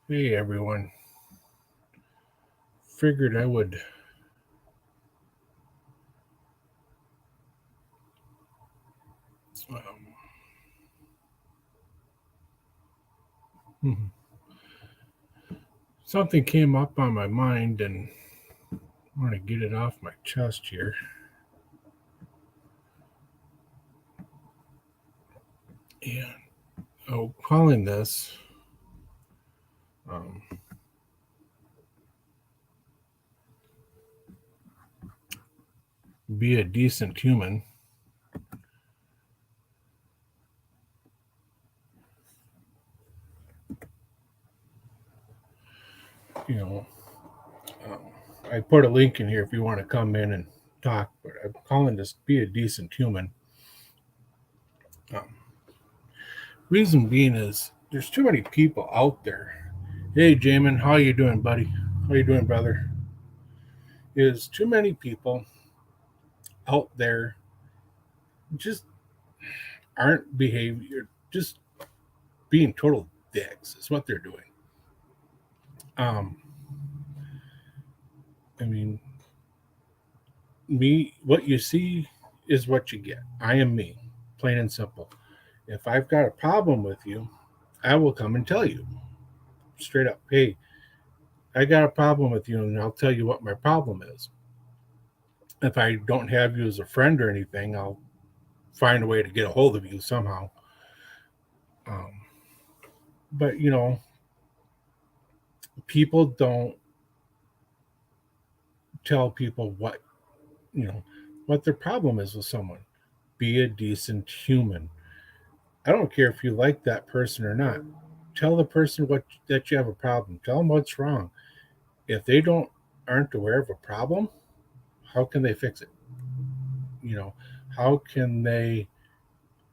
Hey everyone. Figured I would um, something came up on my mind and I want to get it off my chest here. And calling this um, "Be a Decent Human." You know, um, I put a link in here if you want to come in and talk. But I'm calling this "Be a Decent Human." Um, Reason being is there's too many people out there. Hey, Jamin, how you doing, buddy? How you doing, brother? Is too many people out there just aren't behavior just being total dicks is what they're doing. um I mean, me, what you see is what you get. I am me, plain and simple. If I've got a problem with you, I will come and tell you straight up, hey, I got a problem with you, and I'll tell you what my problem is. If I don't have you as a friend or anything, I'll find a way to get a hold of you somehow. um, but people don't tell people you know what their problem is with someone. Be a decent human. I don't care if you like that person or not. Tell the person what that you have a problem. Tell them what's wrong. If they don't aren't aware of a problem, how can they fix it? You know, how can they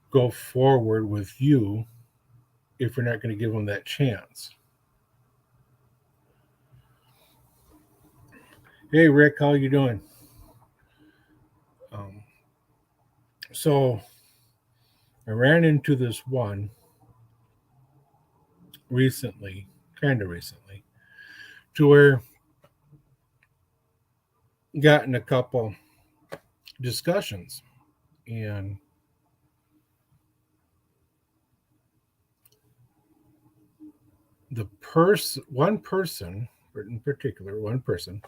go forward with you if you're not going to give them that chance? Hey, Rick, how you doing? Um, so I ran into this one recently, kind of recently, to where got in a couple discussions, and the one person, in particular, one person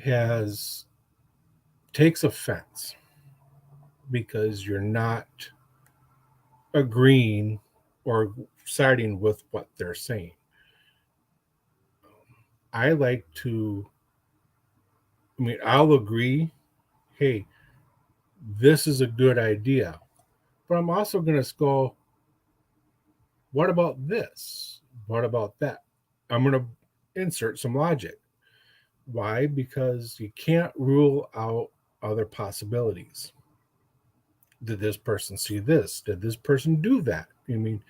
has takes offense because you're not agreeing or siding with what they're saying. I like to, I mean, I'll agree, hey, this is a good idea, but I'm also going to go, what about this? What about that? I'm going to insert some logic. Why? Because you can't rule out other possibilities. Did this person see this? Did this person do that? I mean,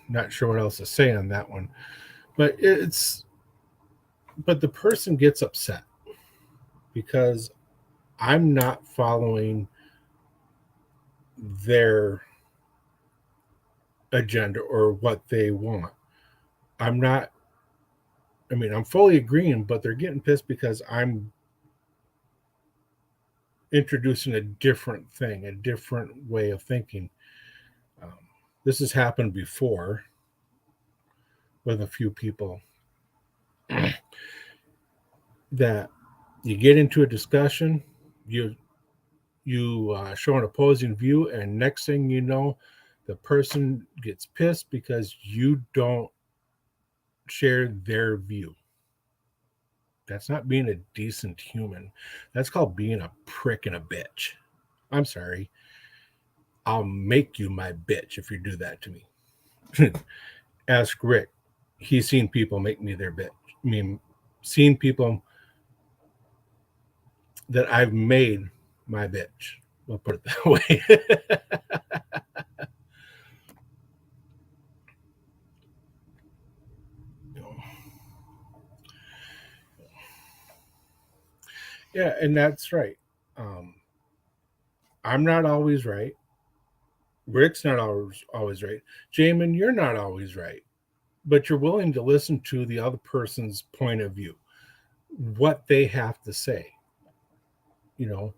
not sure what else to say on that one, but the person gets upset because I'm not following their agenda or what they want. I'm not. I mean, I'm fully agreeing, but they're getting pissed because I'm introducing a different thing, a different way of thinking. Um, this has happened before with a few people that you get into a discussion, you show an opposing view, and next thing you know, the person gets pissed because you don't share their view. That's not being a decent human. That's called being a prick and a bitch. I'm sorry. I'll make you my bitch if you do that to me. Ask Rick. He's seen people make me their bitch. I mean, seen people that I've made my bitch. We'll put it that way. Yeah, and that's right. Um, I'm not always right. Rick's not always right. Jamin, you're not always right. But you're willing to listen to the other person's point of view, what they have to say. You know,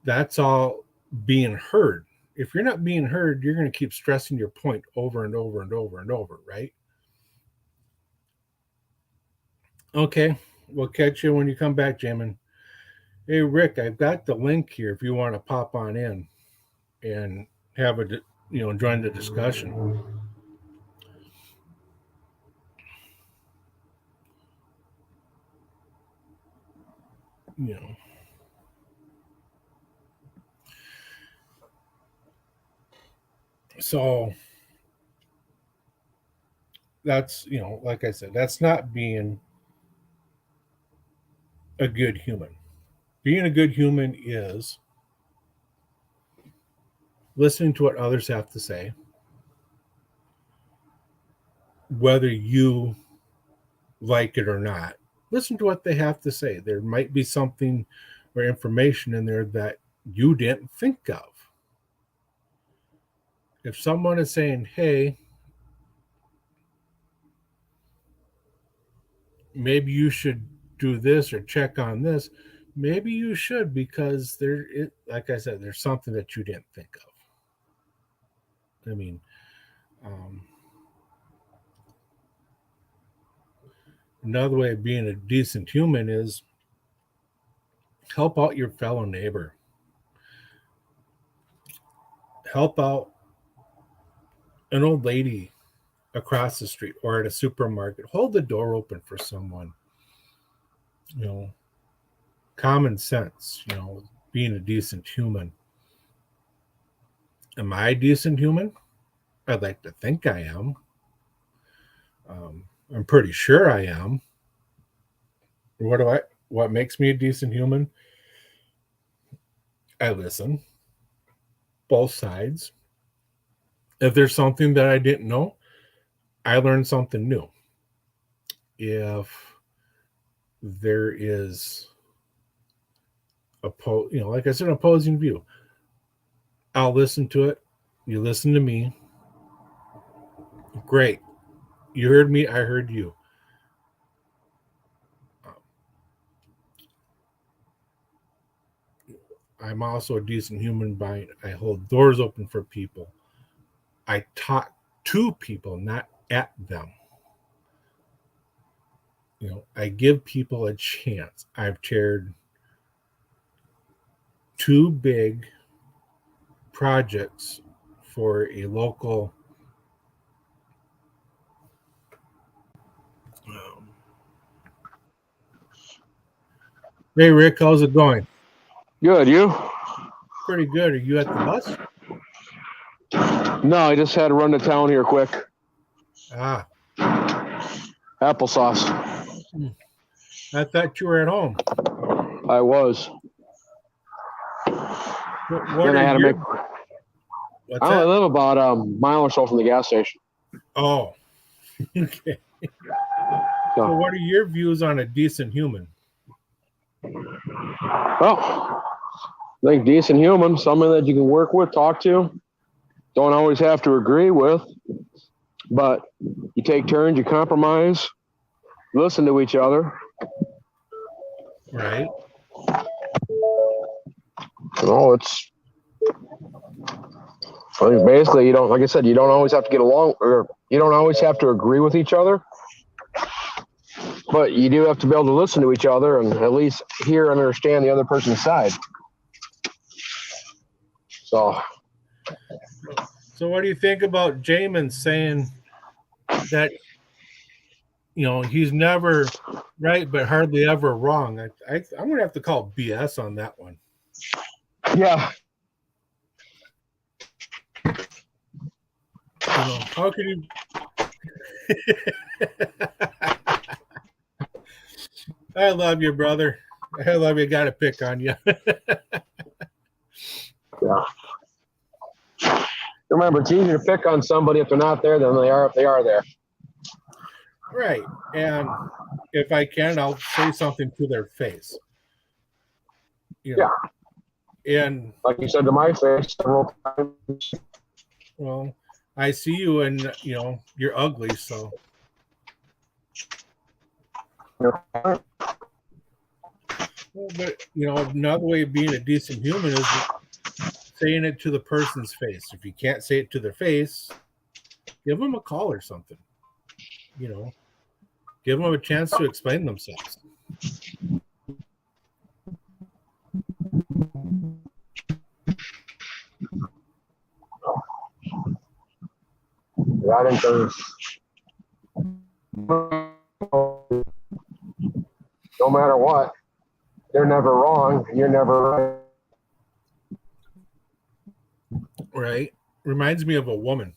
that's all being heard. If you're not being heard, you're going to keep stressing your point over and over and over and over, right? Okay, we'll catch you when you come back, Jamin. Hey, Rick, I've got the link here if you want to pop on in and have join the discussion. You know, so that's, like I said, that's not being a good human. Being a good human is listening to what others have to say, whether you like it or not. Listen to what they have to say. There might be something or information in there that you didn't think of. If someone is saying, hey, maybe you should do this or check on this, maybe you should, because like I said, there's something that you didn't think of. I mean, another way of being a decent human is help out your fellow neighbor. Help out an old lady across the street or at a supermarket. Hold the door open for someone. Common sense, being a decent human. Am I a decent human? I'd like to think I am. I'm pretty sure I am. What makes me a decent human? I listen, both sides. If there's something that I didn't know, I learned something new. If there is like I said, an opposing view, I'll listen to it. You listen to me. Great. You heard me, I heard you. I'm also a decent human being. I hold doors open for people. I talk to people, not at them. I give people a chance. I've chaired 2 big projects for a local Hey, Rick, how's it going? Good, you? Pretty good. Are you at the bus? No, I just had to run to town here quick. Ah, Applesauce. I thought you were at home. I was. What are you? I only live about a mile or so from the gas station. Oh, okay. So what are your views on a decent human? Well, I think decent human, someone that you can work with, talk to, don't always have to agree with, but you take turns, you compromise, listen to each other. Right. It's basically, like I said, you don't always have to get along, or you don't always have to agree with each other, but you do have to be able to listen to each other and at least hear and understand the other person's side. So what do you think about Jamin saying that he's never right but hardly ever wrong? I'm gonna have to call BS on that one. Yeah. How can you? I love you, brother. I love you. Got to pick on you. Yeah. Remember, it's easier to pick on somebody if they're not there than they are if they are there. Right. And if I can, I'll say something to their face. Yeah. And like you said to my face several times. well, I see you, and you're ugly, so. Well, but another way of being a decent human is saying it to the person's face. If you can't say it to their face, give them a call or something. Give them a chance to explain themselves. I think there's no matter what, they're never wrong. You're never right. Right? Reminds me of a woman.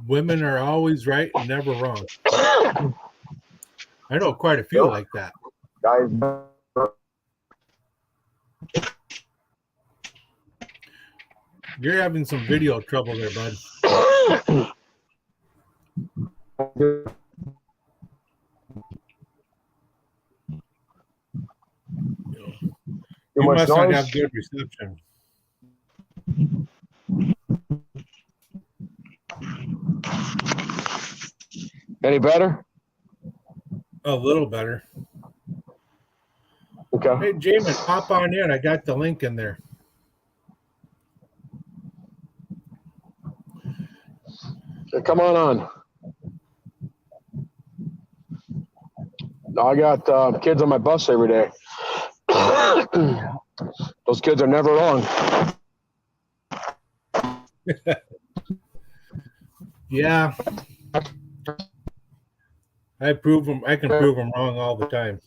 Women are always right and never wrong. I know quite a few like that. Guys, you're having some video trouble there, bud. You must not have good reception. Any better? A little better. Okay. Hey, Jamin, hop on in. I got the link in there. Come on. I got kids on my bus every day. Those kids are never wrong. Yeah. I can prove them wrong all the time.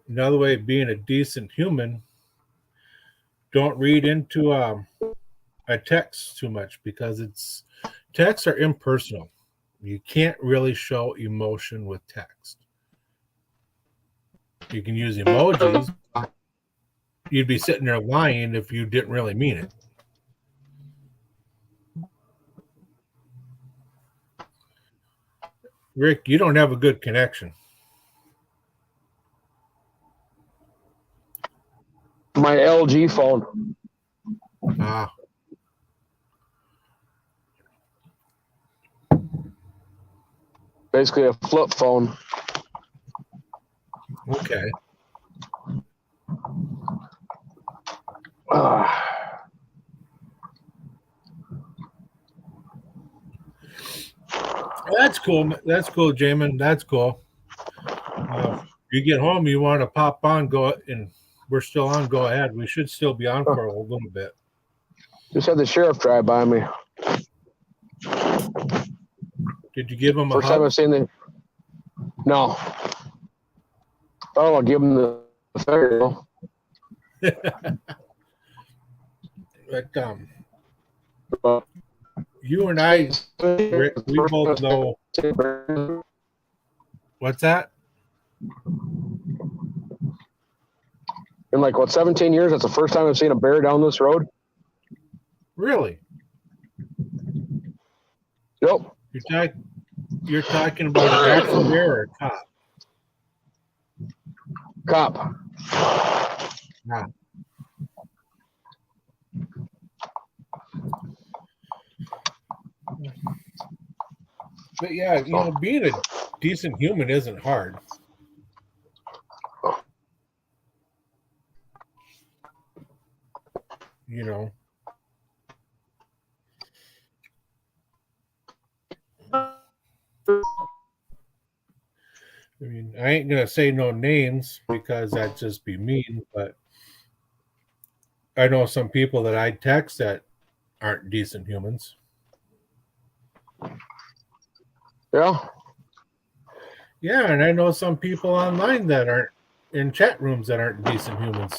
Another way of being a decent human, don't read into a text too much, because texts are impersonal. You can't really show emotion with text. You can use emojis. You'd be sitting there lying if you didn't really mean it. Rick, you don't have a good connection. My LG phone. Ah. Basically a flip phone. Okay. That's cool. That's cool, Jamin. That's cool. You get home, you want to pop on, go, and we're still on. Go ahead. We should still be on for a little bit. Just had the sheriff drive by me. Did you give him a First hug? time I've seen the. No. Oh, I'll give him the finger. But you and I, Rick, we both know. What's that? In like 17 years, that's the first time I've seen a bear down this road. Really? Yep. You're talking about an actual bear or a cop? Cop. Nah. But yeah, being a decent human isn't hard. I mean, I ain't gonna say no names because that'd just be mean, but I know some people that I text that aren't decent humans. Yeah. Yeah, and I know some people online that aren't in chat rooms that aren't decent humans.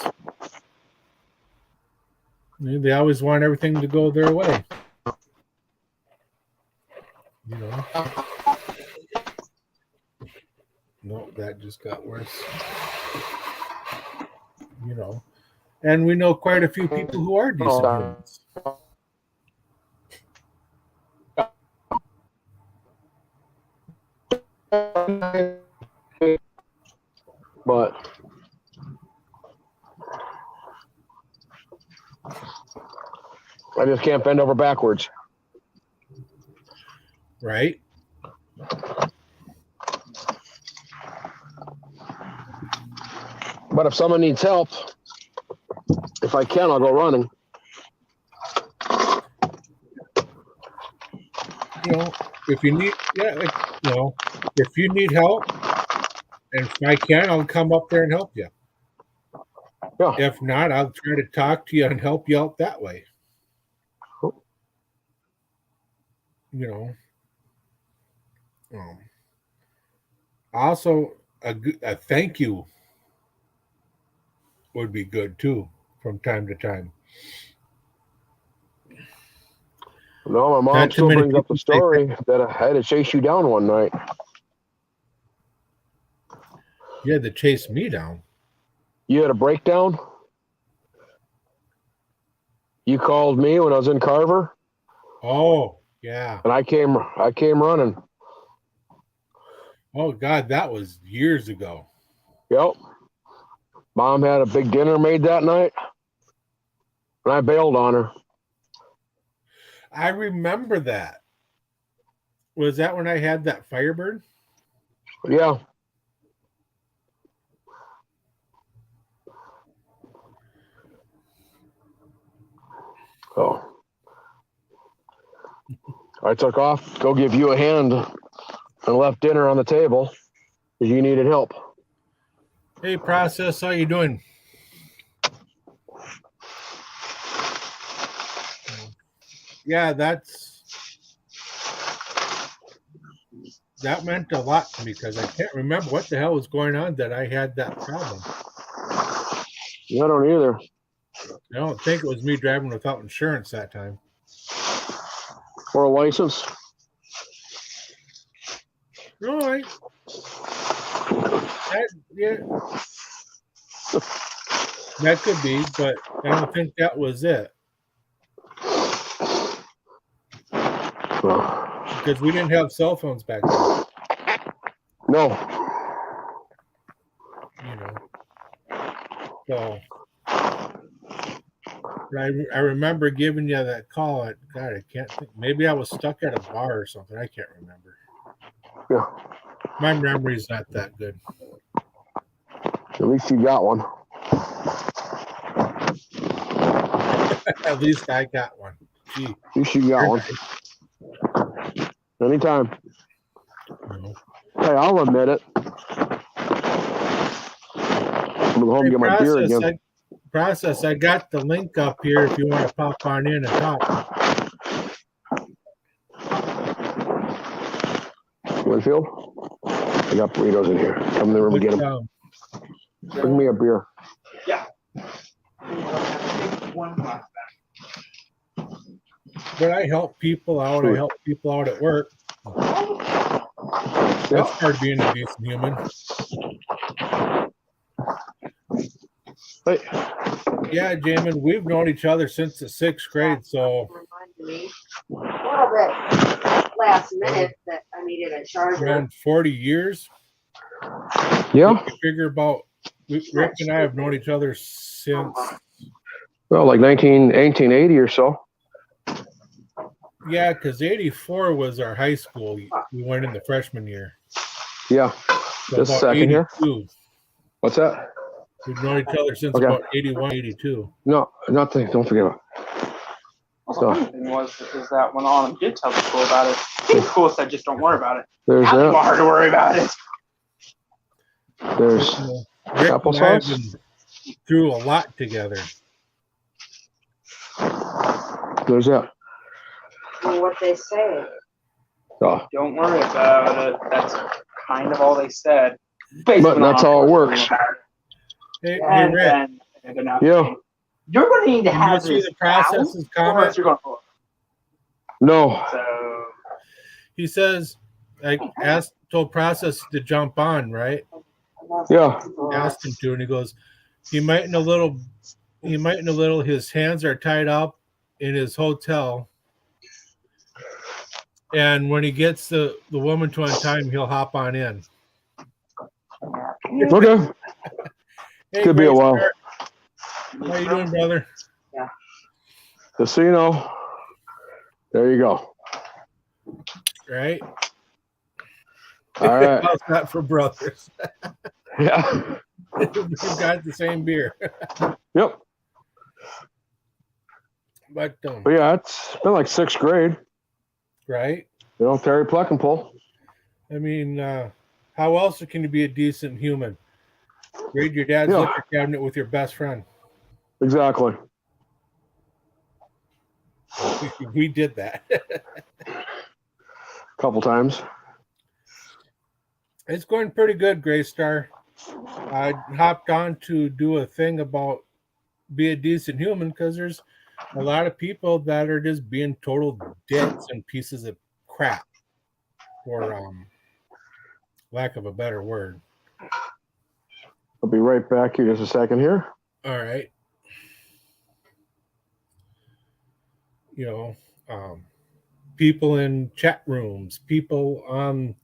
They always want everything to go their way. No, that just got worse. And we know quite a few people who are decent humans. But I just can't bend over backwards. Right? But if someone needs help, if I can, I'll go running. You know, if you need, if you need help, and if I can, I'll come up there and help you. Yeah. If not, I'll try to talk to you and help you out that way. You know. Also, a thank you would be good too, from time to time. No, my mom Not too still many brings up the people say story that I had to chase you down one night. You had to chase me down. You had a breakdown. You called me when I was in Carver, Oh, yeah. and I came running. Oh, God, that was years ago. Yep. Mom had a big dinner made that night, and I bailed on her. I remember that. Was that when I had that Firebird? Yeah. Oh. I took off to go give you a hand and left dinner on the table because you needed help. Hey, Process, how you doing? Yeah, that meant a lot to me because I can't remember what the hell was going on that I had that problem. I don't either. I don't think it was me driving without insurance that time. Or a license. No, that could be, but I don't think that was it. Because we didn't have cell phones back then. No. You know. So I remember giving you that call. God, I can't think. Maybe I was stuck at a bar or something. I can't remember. Yeah. My memory's not that good. At least you got one. At least I got one. Gee. At least you got one. Nice. Anytime. No. Hey, I'll admit it. I'm going to go home and get my beer again. I got the link up here if you want to pop on in and talk. Winfield? I got burritos in here. Come in the room and get them. Bring me a beer. Yeah. But I help people out. I help people out at work. That's part of being a decent human. Hey. Yeah, Jamin, we've known each other since the 6th grade, so. A little bit last minute that I needed a charger. Around 40 years. Yeah. You figure about, Rick and I have known each other since. Well, like 1880 or so. Yeah, because 84 was our high school. We went in the freshman year. Yeah. So just a second 82. Here. What's that? We've known each other since about 81, 82. No, nothing. Don't forget about it. Well, the funny thing is that when Autumn did tell the school about it, the school said, just don't worry about it. There's now that. Hard to worry about it. There's Rick applesauce. And I have been through a lot together. There's that. Well, what they say. Oh. Don't worry about it. That's kind of all they said. But that's how it works. Hey, Rick. Yeah. You're going to need to have see the process's comment. No. So he says, I told Process to jump on, right? Yeah. Asked him to, and he goes, he might in a little. His hands are tied up in his hotel. And when he gets the woman to untie him, he'll hop on in. Okay. Hey, Could be a Grace, while. how you doing, brother? Casino. There you go. Right? All right. How's that for brothers? Yeah. We've got the same beer. Yep. But yeah, it's been like 6th grade. right? Terry Pluck and Pull. I mean, how else can you be a decent human? Raid your dad's Yeah. liquor cabinet with your best friend. Exactly. We did that. A couple times. It's going pretty good, Gray Star. I hopped on to do a thing about be a decent human because there's a lot of people that are just being total dicks and pieces of crap, for lack of a better word. I'll be right back here just a second here. All right. People in chat rooms, people on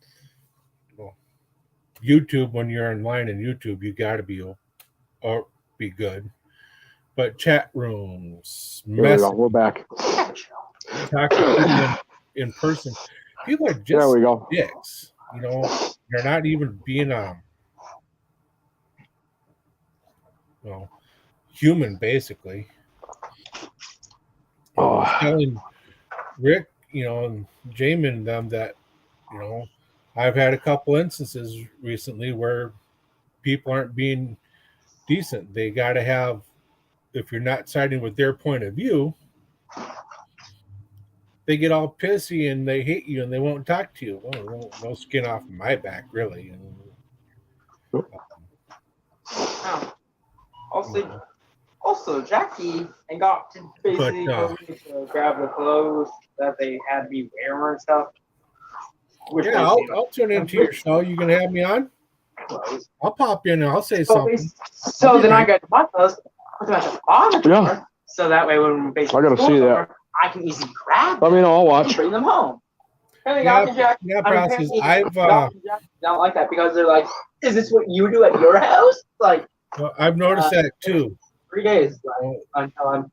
YouTube. When you're online in YouTube, you got to be good. But chat rooms, Here we go. We're back. talk to people in person. People are There just we go. dicks. They're not even being human, basically. I was telling Rick, and Jamin and them that, I've had a couple instances recently where people aren't being decent. They got to have, if you're not siding with their point of view, they get all pissy and they hate you and they won't talk to you. Well, no skin off my back, really. Also, Jackie and got to basically go to grab the clothes that they had me wear and stuff. Yeah, I'll tune into your show. You gonna have me on? Clothes. I'll pop in and I'll say something. So then I got to buy those. Put them at the bottom of the Yeah. door, so that way when basically I gotta see that. over, I can easily grab Let them me know. I'll and watch. bring them home. Hey, Yeah, Jack. process. I've Don't like that because they're like, "Is this what you do at your house?" Like I've noticed that too. 3 days until I'm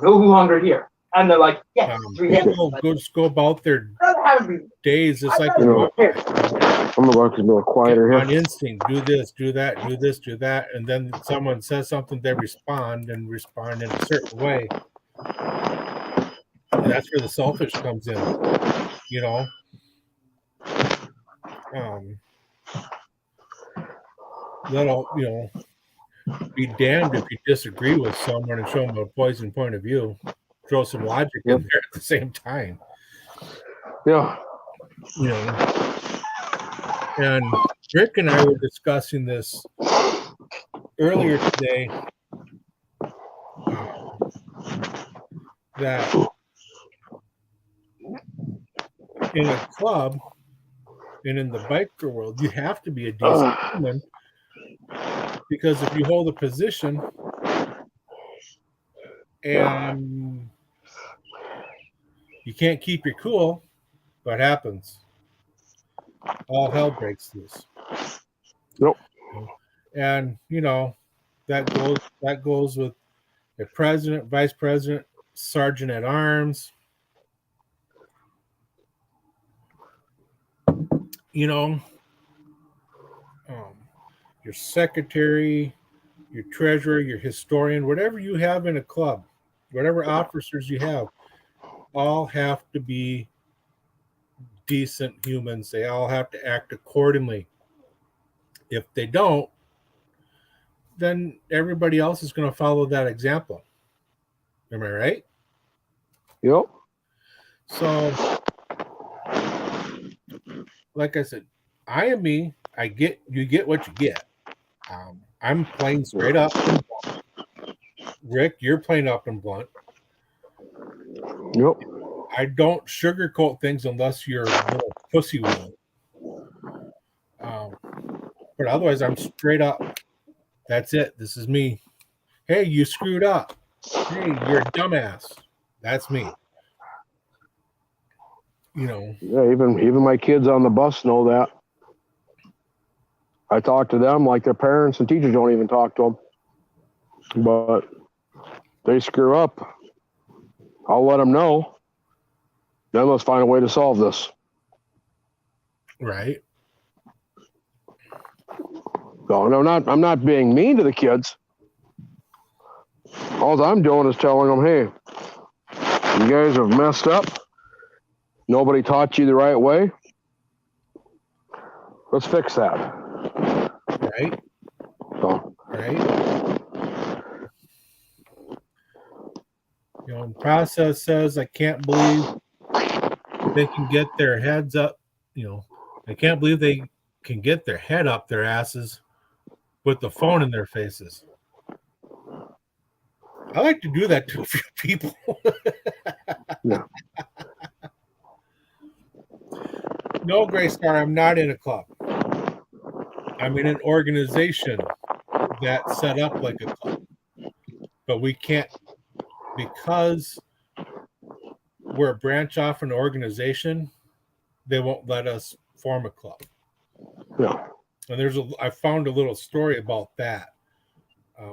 no longer here, and they're like, "Yeah, 3 days." People just go about their I'd rather have it be days. It's like I'm gonna go a little quieter on here. instinct. Do this, do that, do this, do that, and then someone says something. They respond in a certain way. And that's where the selfish comes in. That'll be damned if you disagree with someone and show them a poison point of view. Throw some logic in there at the same time. Yeah. And Rick and I were discussing this earlier today, that in a club and in the biker world, you have to be a decent human, because if you hold a position and you can't keep your cool, what happens? All hell breaks loose. Yep. And that goes with the president, vice president, sergeant at arms. Your secretary, your treasurer, your historian, whatever you have in a club, whatever officers you have, all have to be decent humans. They all have to act accordingly. If they don't, then everybody else is going to follow that example. Am I right? Yep. So, like I said, I am me. You get what you get. I'm playing straight up and blunt. Rick, you're playing up and blunt. Yep. I don't sugarcoat things unless you're a little pussy with it. But otherwise, I'm straight up. That's it. This is me. Hey, you screwed up. Hey, you're a dumbass. That's me. Yeah, even my kids on the bus know that. I talk to them like their parents and teachers don't even talk to them. But they screw up, I'll let them know. Then let's find a way to solve this. Right. No, I'm not being mean to the kids. All I'm doing is telling them, hey, you guys have messed up. Nobody taught you the right way. Let's fix that. Right. So, Right. Process says, I can't believe they can get their heads up. I can't believe they can get their head up their asses with the phone in their faces. I like to do that to a few people. yeah. No, Gray Star, I'm not in a club. I'm in an organization that's set up like a club. But we can't, because we're a branch off an organization, they won't let us form a club. Yeah. And I found a little story about that.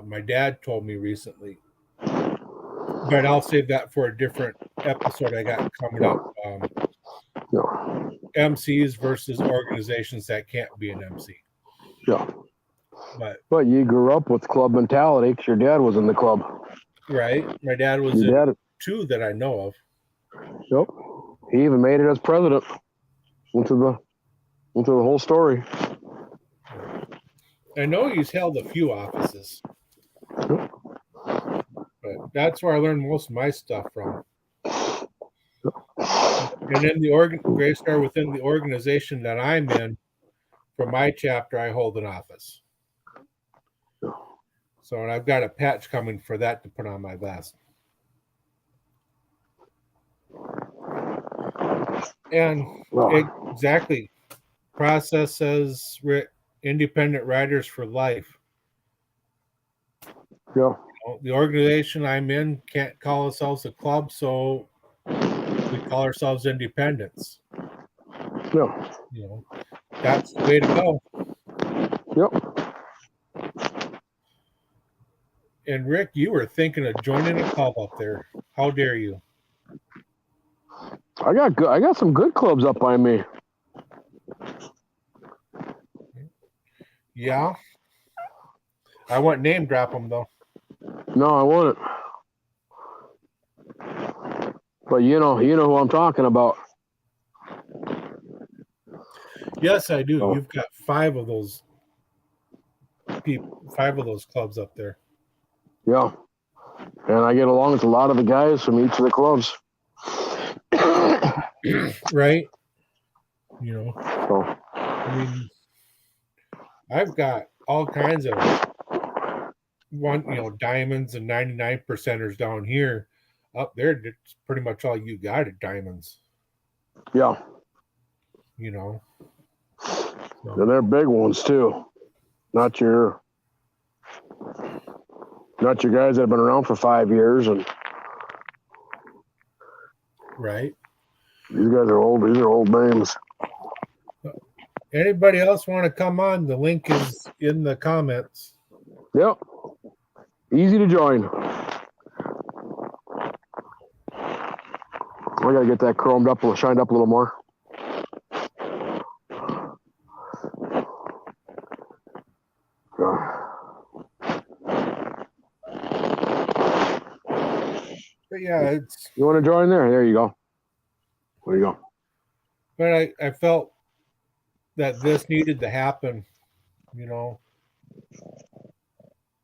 My dad told me recently, but I'll save that for a different episode I got coming up. Yeah. MCs versus organizations that can't be an MC. Yeah. But you grew up with club mentality because your dad was in the club. Right. My dad was in two that I know of. Yep. He even made it as president. Went to the whole story. I know he's held a few offices. But that's where I learned most of my stuff from. And then Gray Star, within the organization that I'm in, for my chapter, I hold an office. So, and I've got a patch coming for that to put on my vest. And exactly, process says independent writers for life. Yeah. The organization I'm in can't call ourselves a club, so we call ourselves independents. Yeah. That's the way to go. Yep. And Rick, you were thinking of joining a club up there. How dare you? I got some good clubs up by me. Yeah. I wouldn't name drop them though. No, I wouldn't. But you know who I'm talking about. Yes, I do. Oh. You've got 5 of those clubs up there. Yeah. And I get along with a lot of the guys from each of the clubs. Right. I mean, I've got all kinds of diamonds and 99%ers down here. Up there, it's pretty much all you got at diamonds. Yeah. So. And they're big ones too. Not your guys that have been around for 5 years and. Right. These guys are old. These are old names. Anybody else want to come on? The link is in the comments. Yep. Easy to join. I gotta get that chromed up, shined up a little more. But yeah, you want to join there? There you go. There you go. But I felt that this needed to happen.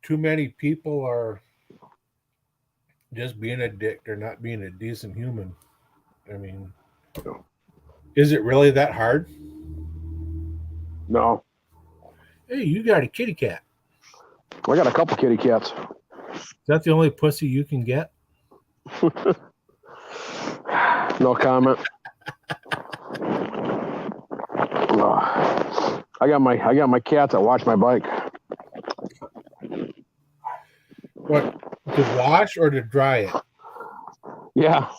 Too many people are just being a dick. They're not being a decent human. I mean, is it really that hard? No. Hey, you got a kitty cat. I got a couple kitty cats. Is that the only pussy you can get? No comment. I got my cats that watch my bike. What, to wash or to dry it? Yeah.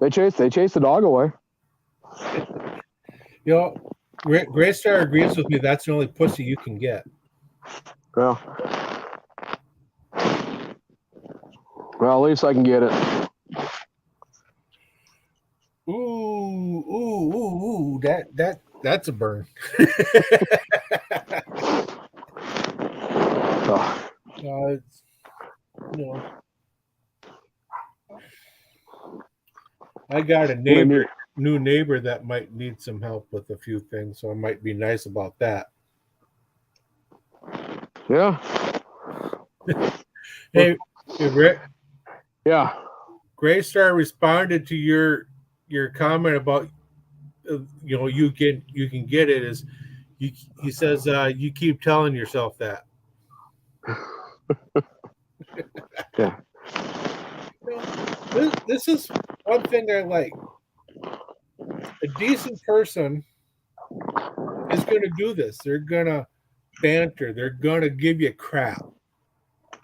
They chase the dog away. You know, Graystar agrees with me. That's the only pussy you can get. Yeah. Well, at least I can get it. Ooh, that's a burn. Oh, It's, you know, I got a new neighbor that might need some help with a few things, so I might be nice about that. yeah. Hey, Rick, Yeah. Graystar responded to your comment about you can get it. Is he says you keep telling yourself that. Yeah. This is one thing I like. A decent person is going to do this. They're going to banter. They're going to give you crap.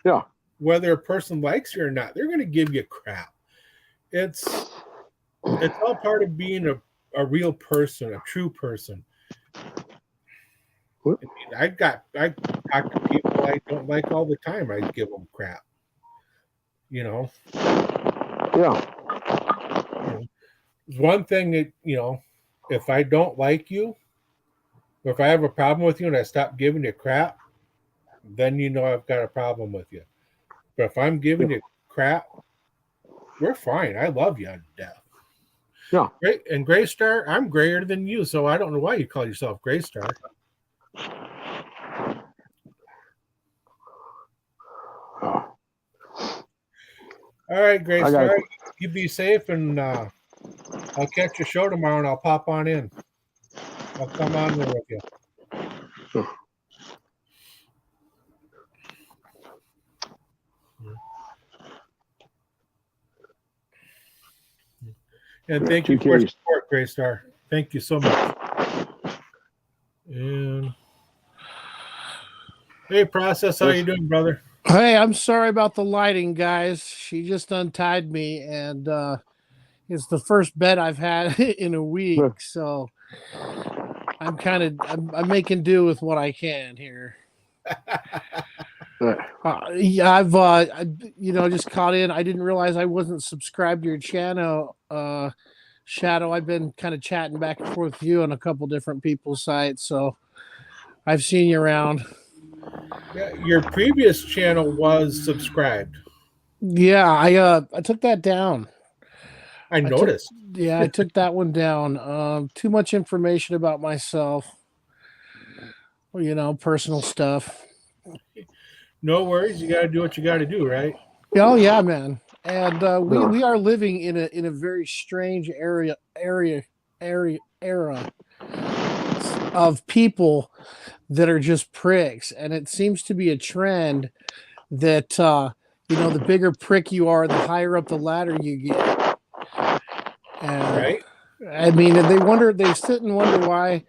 Yeah. Whether a person likes you or not, they're going to give you crap. It's all part of being a real person, a true person. I mean, I talk to people I don't like all the time. I give them crap. You know. Yeah. It's one thing that if I don't like you, or if I have a problem with you and I stop giving you crap, then I've got a problem with you. But if I'm giving you crap, we're fine. I love you to death. Yeah. Great. And Graystar, I'm grayer than you, so I don't know why you call yourself Graystar. Oh. All right, Graystar, you be safe, and I'll catch your show tomorrow, and I'll pop on in. I'll come on there with you. And thank you for your support, Graystar. Thank you so much. And hey, Process, how you doing, brother? Hey, I'm sorry about the lighting, guys. She just untied me, and it's the first bed I've had in a week, so I'm making do with what I can here. Yeah, I've just caught in. I didn't realize I wasn't subscribed to your channel, Shadow. I've been kind of chatting back and forth with you on a couple different people's sites, so I've seen you around. Yeah, your previous channel was subscribed. Yeah, I took that down. I noticed. I took that one down. Too much information about myself. Personal stuff. No worries. You got to do what you got to do, right? Oh yeah, man. And we are living in a very strange era of people that are just pricks, and it seems to be a trend that the bigger prick you are, the higher up the ladder you get. And, right. I mean, and they sit and wonder why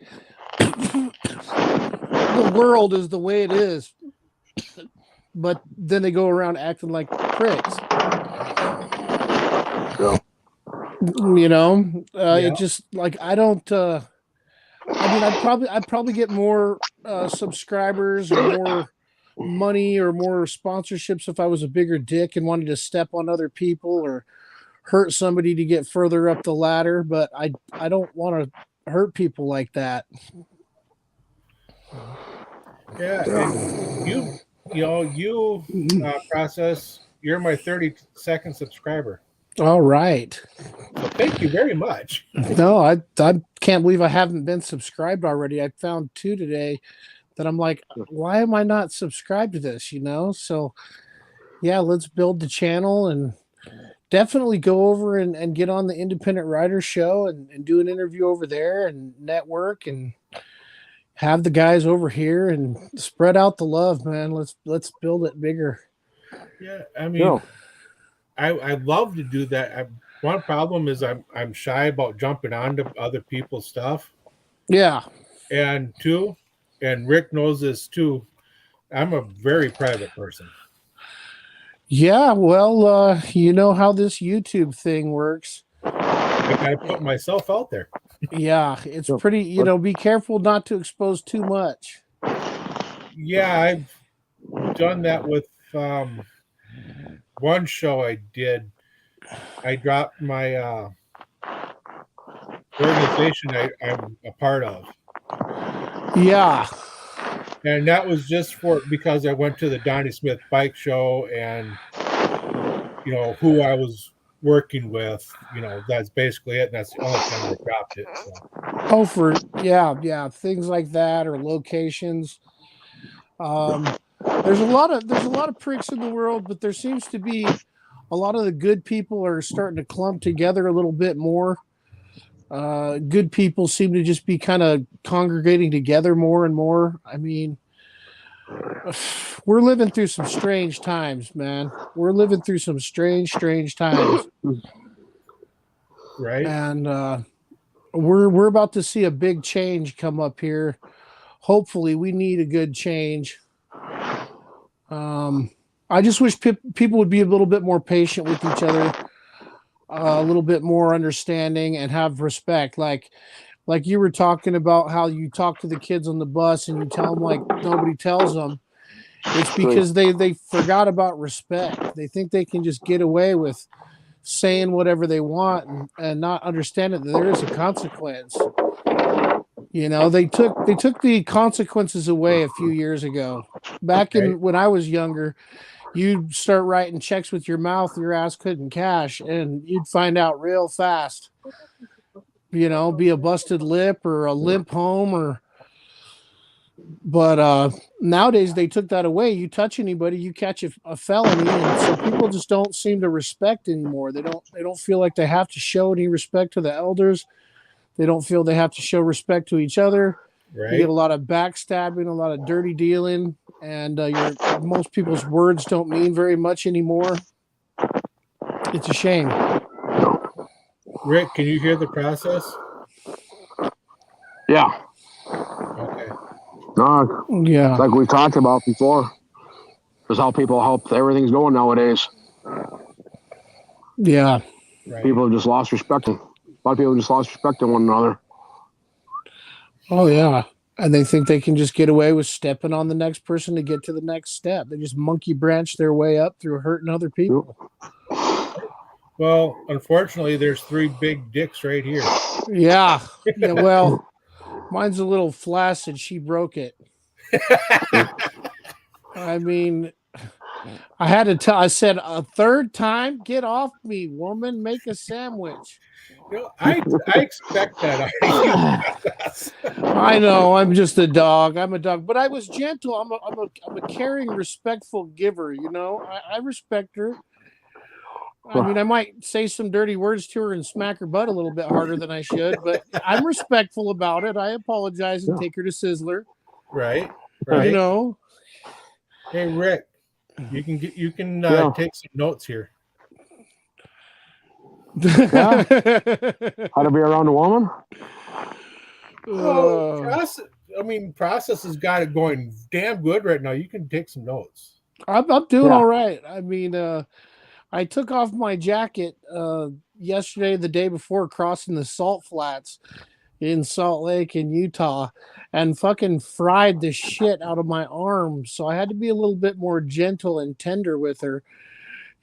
the world is the way it is. But then they go around acting like pricks. It just like I don't. I mean, I'd probably get more subscribers or more money or more sponsorships if I was a bigger dick and wanted to step on other people or hurt somebody to get further up the ladder. But I don't want to hurt people like that. Yeah, and you Process. You're my 32nd subscriber. All right. So thank you very much. No, I can't believe I haven't been subscribed already. I found 2 today that I'm like, why am I not subscribed to this? So yeah, let's build the channel and definitely go over and get on the Independent Writer Show and do an interview over there and network and have the guys over here and spread out the love, man. Let's build it bigger. Yeah, I mean, I love to do that. One problem is I'm shy about jumping onto other people's stuff. Yeah. And 2, and Rick knows this too, I'm a very private person. Yeah, well, you know how this YouTube thing works. I gotta put myself out there. Yeah, it's pretty. Be careful not to expose too much. Yeah, I've done that with one show I did. I dropped my organization I'm a part of. Yeah. And that was just because I went to the Donnie Smith bike show and, who I was working with, that's basically it. And that's the only time I dropped it. So. Yeah. Things like that or locations. There's a lot of pricks in the world, but there seems to be a lot of the good people are starting to clump together a little bit more. Good people seem to just be kind of congregating together more and more. I mean, we're living through some strange times, man. We're living through some strange times. Right. And we're about to see a big change come up here. Hopefully, we need a good change. I just wish people would be a little bit more patient with each other, a little bit more understanding, and have respect. Like you were talking about how you talk to the kids on the bus and you tell them like nobody tells them. It's because they forgot about respect. They think they can just get away with saying whatever they want and not understand that there is a consequence. They took the consequences away a few years ago. Back when I was younger, you'd start writing checks with your mouth, your ass couldn't cash, and you'd find out real fast. Be a busted lip or a limp home but nowadays they took that away. You touch anybody, you catch a felony, and so people just don't seem to respect anymore. They don't feel like they have to show any respect to the elders. They don't feel they have to show respect to each other. Right. You get a lot of backstabbing, a lot of dirty dealing, and most people's words don't mean very much anymore. It's a shame. Rick, can you hear the process? Yeah. Okay. No, Yeah. like we talked about before. That's how people help everything's going nowadays. Yeah. Right. People have just lost respect. A lot of people just lost respect to one another. Oh, yeah. And they think they can just get away with stepping on the next person to get to the next step. They just monkey branch their way up through hurting other people. Well, unfortunately, there's 3 big dicks right here. Yeah. Well, mine's a little flaccid. She broke it. I mean, I had to tell. I said a third time, get off me, woman. Make a sandwich. I expect that. I know. I'm just a dog. I'm a dog, but I was gentle. I'm a caring, respectful giver. I respect her. I mean, I might say some dirty words to her and smack her butt a little bit harder than I should, but I'm respectful about it. I apologize and take her to Sizzler. Right. Hey, Rick, you can take some notes here. Yeah. How to be around a woman? Process has got it going damn good right now. You can take some notes. I'm doing all right. I mean, I took off my jacket yesterday, the day before, crossing the salt flats in Salt Lake in Utah, and fucking fried the shit out of my arm. So I had to be a little bit more gentle and tender with her,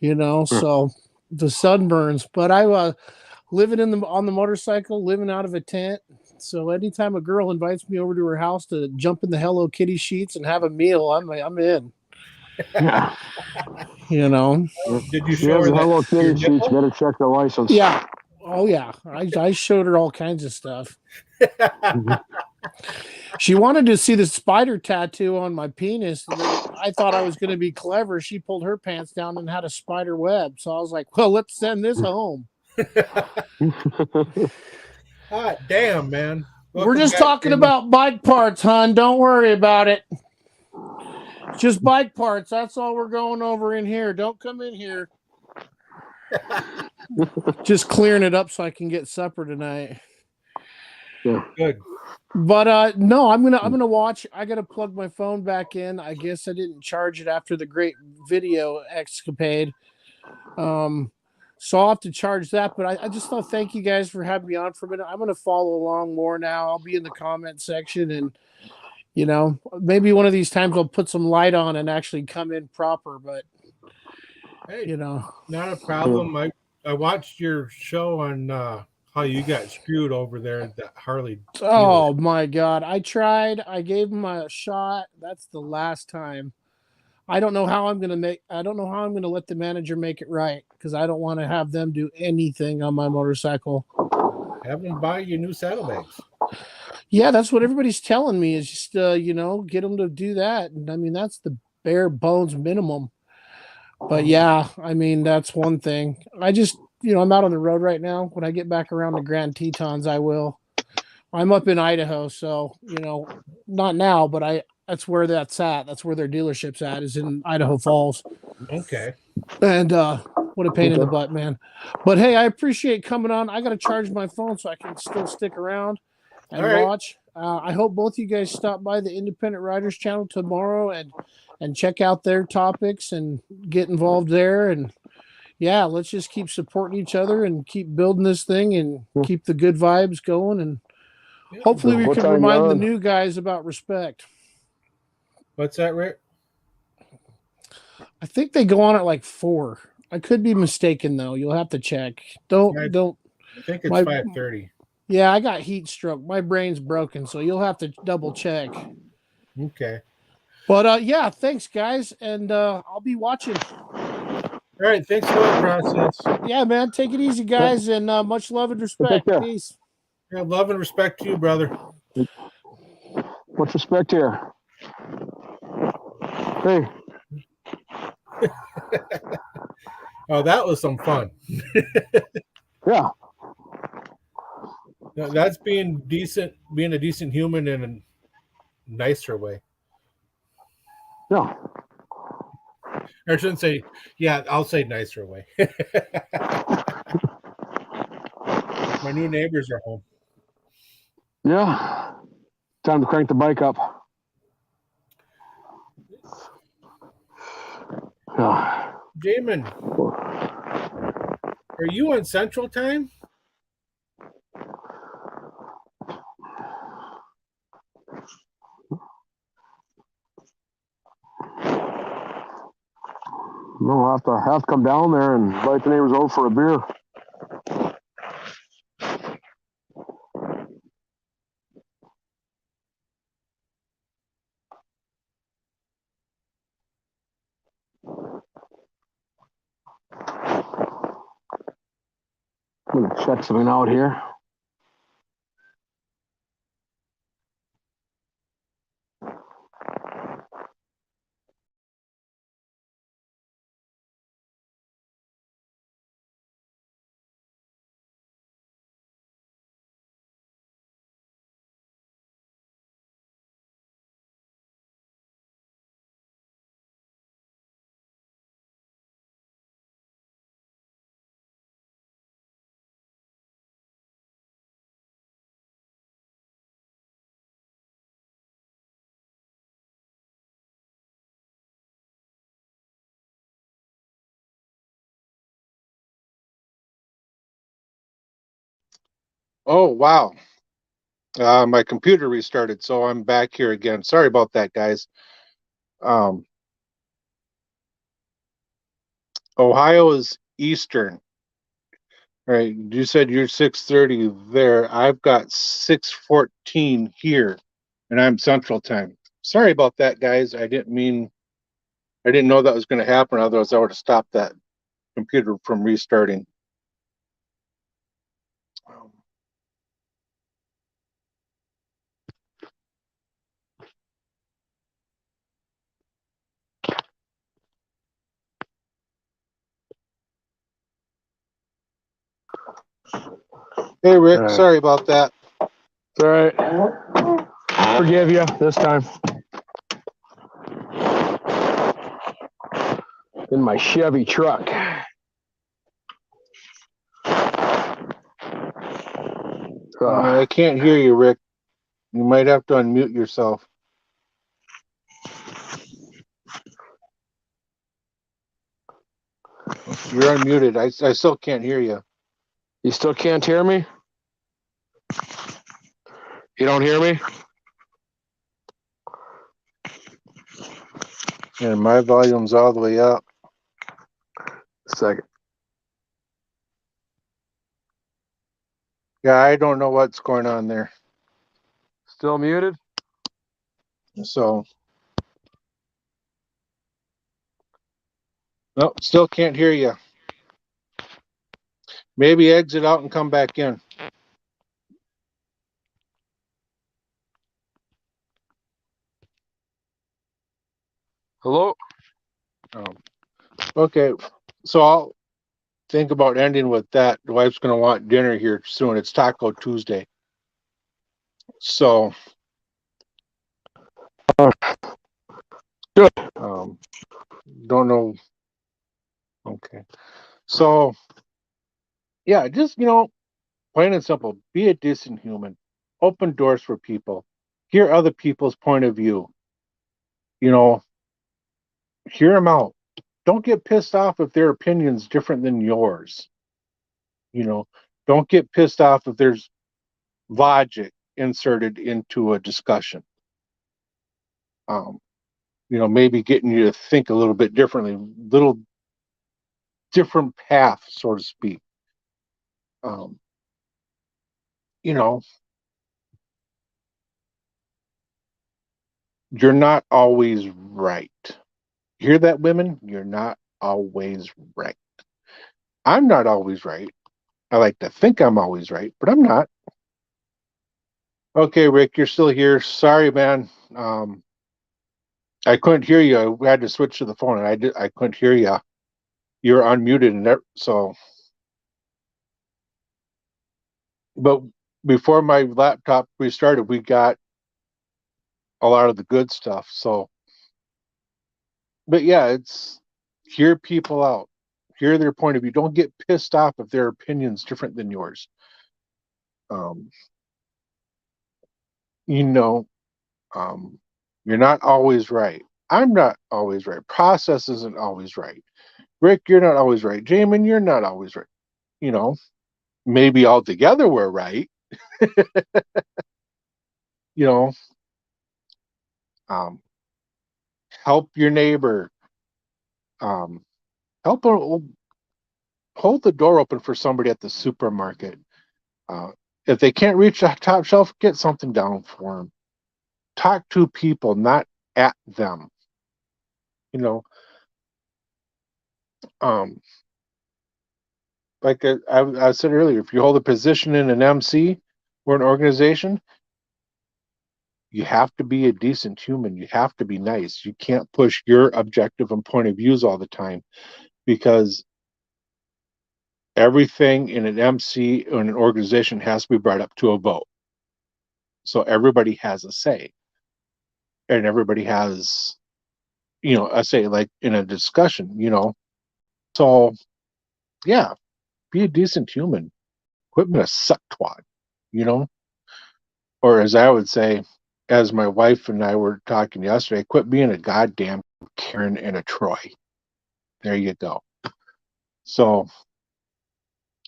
so the sunburns. But I was living on the motorcycle, living out of a tent. So anytime a girl invites me over to her house to jump in the Hello Kitty sheets and have a meal, I'm in. Yeah. Did you show her Hello Kitty sheets? Better check the license. Yeah. Oh yeah. I showed her all kinds of stuff. She wanted to see the spider tattoo on my penis. And I thought I was going to be clever. She pulled her pants down and had a spider web. So I was like, well, let's send this home. Hot damn, man. We're just talking about bike parts, hon. Don't worry about it. Just bike parts. That's all we're going over in here. Don't come in here. Just clearing it up so I can get supper tonight. Yeah. Good. But no, I'm gonna watch. I gotta plug my phone back in. I guess I didn't charge it after the great video escapade. So I'll have to charge that. But I just want to thank you guys for having me on for a minute. I'm going to follow along more now. I'll be in the comment section, and maybe one of these times I'll put some light on and actually come in proper. But Hey, not a problem. I watched your show on how you got screwed over there at that Harley. Oh my God. I tried. I gave him a shot. That's the last time. I don't know how I'm going to let the manager make it right, because I don't want to have them do anything on my motorcycle. Have them buy you new saddlebags. Yeah, that's what everybody's telling me, is just, get them to do that. And I mean, that's the bare bones minimum. But yeah, I mean, that's one thing. I just, I'm out on the road right now. When I get back around the Grand Tetons, I will. I'm up in Idaho, so, not now, but that's where that's at. That's where their dealership's at, is in Idaho Falls. Okay. And what a pain in the butt, man. But hey, I appreciate coming on. I got to charge my phone so I can still stick around and watch. I hope both you guys stop by the Independent Riders channel tomorrow and check out their topics and get involved there. And yeah, let's just keep supporting each other and keep building this thing and keep the good vibes going. And hopefully we can remind the new guys about respect. What's that, Rick? I think they go on at like 4. I could be mistaken though. You'll have to check. Don't. I think it's 5:30. Yeah, I got heat stroke. My brain's broken, so you'll have to double check. Okay. But yeah, thanks guys, and I'll be watching. All right, thanks for the process. Yeah, man, take it easy, guys, and much love and respect. Peace. Yeah, love and respect to you, brother. Much respect here. Hey. Oh, that was some fun. Yeah. That's being a decent human in a nicer way. Yeah. I shouldn't say, yeah, I'll say nicer way. My new neighbors are home. Yeah. Time to crank the bike up. Yeah. Jamin, are you on Central Time? No, I'll have to come down there and invite the neighbors over for a beer. I'm gonna check something out here. Oh, wow. My computer restarted, so I'm back here again. Sorry about that, guys. Ohio is Eastern. All right, you said you're 6:30 there. I've got 6:14 here, and I'm Central Time. Sorry about that, guys. I didn't know that was going to happen. Otherwise, I would have stopped that computer from restarting. Hey, Rick. Sorry about that. It's all right. Forgive you this time. In my Chevy truck. I can't hear you, Rick. You might have to unmute yourself. You're unmuted. I still can't hear you. You still can't hear me? You don't hear me? And my volume's all the way up. Second. Yeah, I don't know what's going on there. Still muted? So, no, still can't hear you. Maybe exit out and come back in. Hello? Okay, so I'll think about ending with that. The wife's going to want dinner here soon. It's Taco Tuesday. So, Good. Don't know. Okay. So, yeah, just, plain and simple, be a decent human. Open doors for people. Hear other people's point of view. Hear them out. Don't get pissed off if their opinion's different than yours. Don't get pissed off if there's logic inserted into a discussion. Maybe getting you to think a little bit differently, little different path, so to speak. You're not always right. Hear that, women? You're not always right. I'm not always right. I like to think I'm always right, but I'm not. Okay, Rick, you're still here. Sorry, man. I couldn't hear you. I had to switch to the phone, and I couldn't hear you. You're unmuted, and so. But before my laptop restarted, we got a lot of the good stuff. So, but yeah, it's hear people out, hear their point of view. Don't get pissed off if their opinion's different than yours. You're not always right. I'm not always right. Process isn't always right. Rick, you're not always right. Jamin, you're not always right. Maybe altogether we're right. you know, help your neighbor. Help hold the door open for somebody at the supermarket. If they can't reach the top shelf, get something down for them. Talk to people, not at them. Like I said earlier, if you hold a position in an MC or an organization, you have to be a decent human. You have to be nice. You can't push your objective and point of views all the time, because everything in an MC or an organization has to be brought up to a vote. So everybody has a say, and everybody has, a say, like in a discussion, So, yeah, be a decent human. Quit being a suck twat, Or as I would say, as my wife and I were talking yesterday, quit being a goddamn Karen and a Troy. There you go. So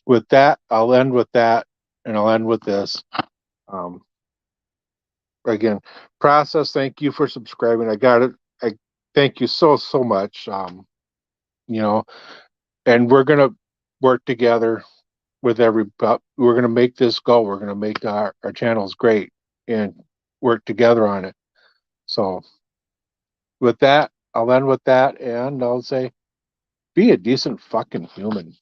with that, I'll end with that, and I'll end with this. Again, Process, thank you for subscribing. I got it. I thank you so much. And we're gonna work together with we're gonna make this go. We're gonna make our channels great and work together on it. So with that, I'll end with that, and I'll say, be a decent fucking human.